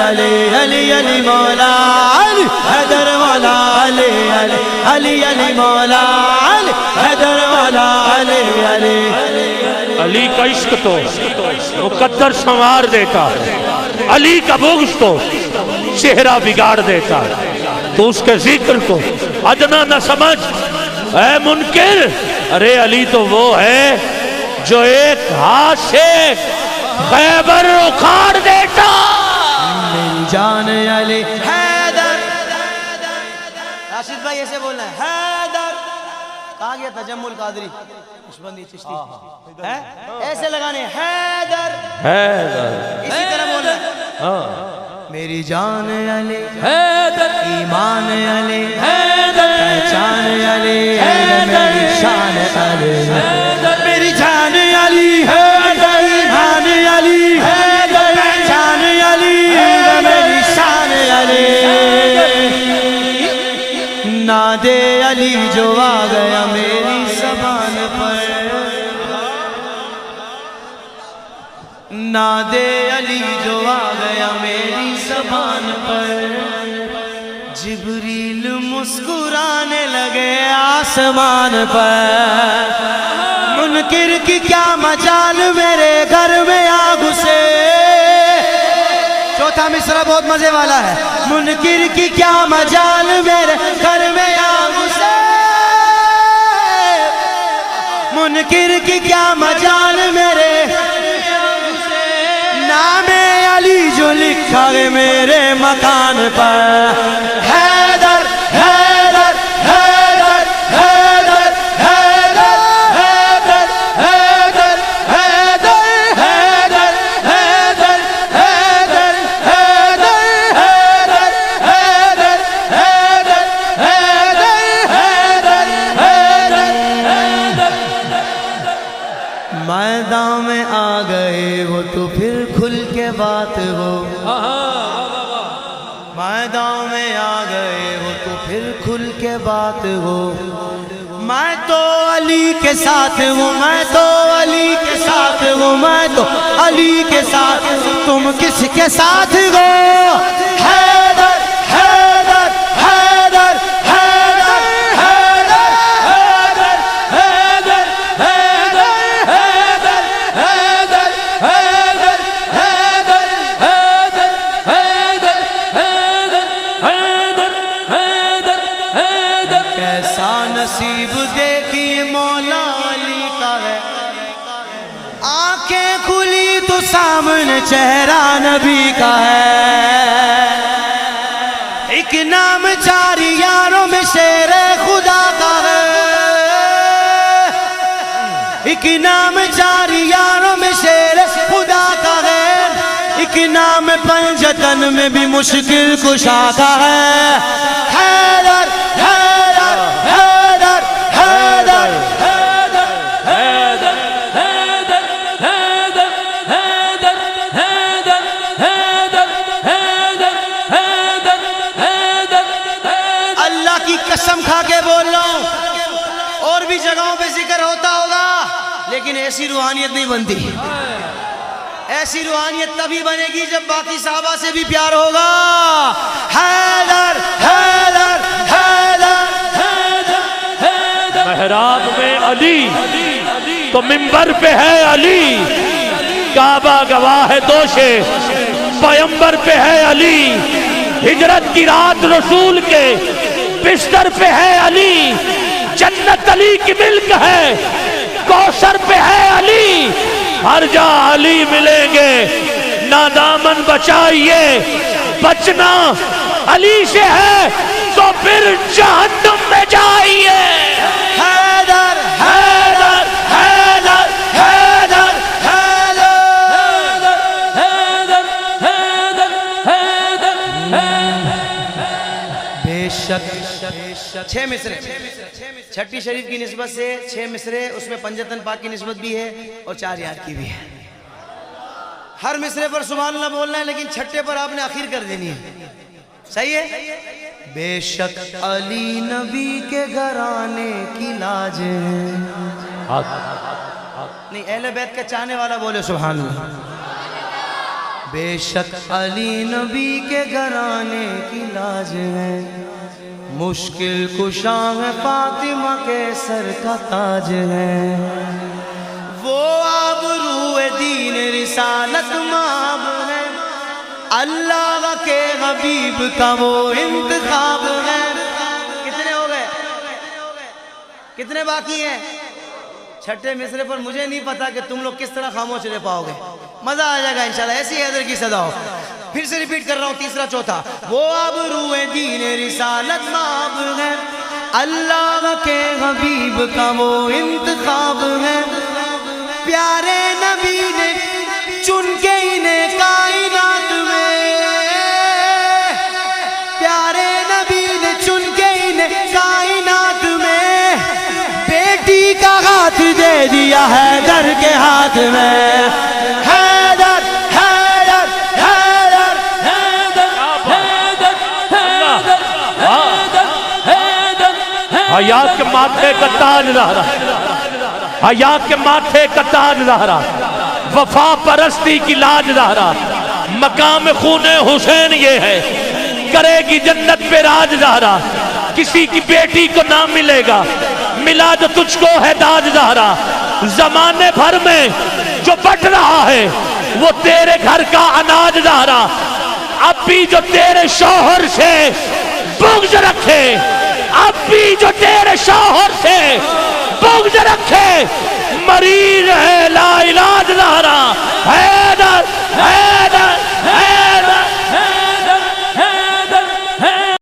علی علی علی مولا علی حیدر مولا علی علی علی علی مولا علی حیدر مولا علی علی علی کا عشق تو مقدر سنوار دیتا ہے، علی کا بغض تو چہرہ بگاڑ دیتا ہے۔ تو اس کے ذکر کو ادنا نہ سمجھ اے منکر، ارے علی تو وہ ہے جو ایک ہاتھ سے خیبر اکھاڑ دیتا۔ میری جان علی حیدر، راشد بھائی ایسے بولنا ہے حیدر۔ کہاں گیا تجمل قادری خوشبندی چشتی ہے؟ ایسے لگانے حیدر حیدر اسی طرح بولنا ہے میری جان علی حیدر ایمان علی حیدر پہچان علی میری شان علی حیدر میری جان علی حیدر ایمان علی حیدر پہچان علی میری شان علی نادے علی جو آ گیا میری زبان پر، نادے علی جو آ گیا میری زبان پر، جبریل مسکرانے لگے آسمان پر، منکر کی کیا مجال میرے گھر میں آ گھسے۔ چوتھا مصرع بہت مزے والا ہے، منکر کی کیا مجال میرے گھر میں آ گھسے، منکر کی کیا مجال میرے نام علی جو لکھا ہے میرے مکان پر، حیدر حیدر حیدر حیدر حیدر حیدر حیدر حیدر حیدر حیدر حیدر حیدر حیدر حیدر حیدر حیدر میدان میں آ گئے وہ تو پھر کھل کے بات ہو، میدان میں آ گئے وہ تو پھر کھل کے بات ہو، میں تو علی کے ساتھ ہوں، میں تو علی کے ساتھ ہوں، میں تو علی کے ساتھ، تم کس کے ساتھ ہو؟ حیدر حیدر حیدر حیدر حیدر حیدر حیدر حیدر حیدر حیدر حیدر حیدر حیدر حیدر حیدر کیسا نصیب دیکھیے مولا علی کا ہے، آنکھیں کھلی تو سامنے چہرہ نبی کا ہے، ایک نام چار یاروں میں شیر خدا کا ہے، ایک نام چار یاروں میں شیر خدا کا ہے، ایک نام پنجتن میں بھی مشکل کشا کا ہے، حیدر حیدر حیدر حیدر حیدر حیدر حیدر حیدر حیدر حیدر حیدر حیدر حیدر حیدر اللہ کی قسم کھا کے بول رہا ہوں، اور بھی جگہوں پہ ذکر ہوتا ہوگا لیکن ایسی روحانیت نہیں بنتی، ایسی روحانیت تبھی بنے گی جب باقی صحابہ سے بھی پیار ہوگا۔ حیدر حیدر حیدر حیدر حیدر محراب میں علی تو منبر پہ ہے علی، کعبہ گواہ ہے دوشے پیمبر پہ ہے علی، ہجرت کی رات رسول کے بستر پہ ہے علی، جنت علی کی ملک ہے کوثر پہ ہے علی، ہر جا علی ملیں گے نہ دامن بچائیے، بچنا علی سے ہے تو پھر جہنم میں جائیے۔ حیدر حیدر حیدر حیدر حیدر حیدر حیدر بے شک 6 مصرے، چھٹی شریف کی نسبت سے 6 مصرے، اس میں پنجتن پاک کی نسبت بھی ہے اور 4 یار کی بھی ہے۔ ہر مصرے پر سبحان اللہ بولنا ہے لیکن چھٹے پر آپ نے آخر کر دینی ہے، صحیح ہے؟ بے شک علی نبی کے گھرانے کی لاج ہے، نہیں اہل بیت کا چاہنے والا بولے سبحان اللہ۔ بے شک علی نبی کے گھرانے کی لاج ہے، مشکل کشا ہے فاطمہ کے سر کا تاج ہے، وہ آبرو دین رسالت مآب ہے، اللہ کے حبیب کا وہ انتخاب ہے۔ کتنے ہو گئے؟ کتنے باقی ہیں؟ چھٹے مصرے پر مجھے نہیں پتا کہ تم لوگ کس طرح خاموش رہ پاؤ گے، مزہ آ جائے گا انشاءاللہ، ایسی حیدر کی صدا ہو۔ پھر سے ریپیٹ کر رہا ہوں، تیسرا چوتھا، وہ آبرو دین رسالت مآب ہے، اللہ کے حبیب کا وہ انتخاب ہے، پیارے نبی نے چن کے انہیں کائنات میں، پیارے نبی نے چن کے انہیں کائنات میں، بیٹی کا ہاتھ دے دیا حیدر کے ہاتھ میں، حیدر حیدر حیدر حیات کے ماتھے کا تاج لہرا، حیات کے ماتھے کا تاج لہرا، وفا پرستی کی لاج لہرا، مقام خون حسین یہ ہے، کرے گی جنت پہ راج زہرا، کسی کی بیٹی کو نہ ملے گا ملا جو تجھ کو ہے تاج زہرا، زمانے بھر میں جو بٹ رہا ہے وہ تیرے گھر کا اناج زہرا، اب بھی جو تیرے شوہر سے بغض رکھے، اب بھی جو تیرے شوہر سے بغض رکھے، مریض ہے لا علاج زہرا، حیدر حیدر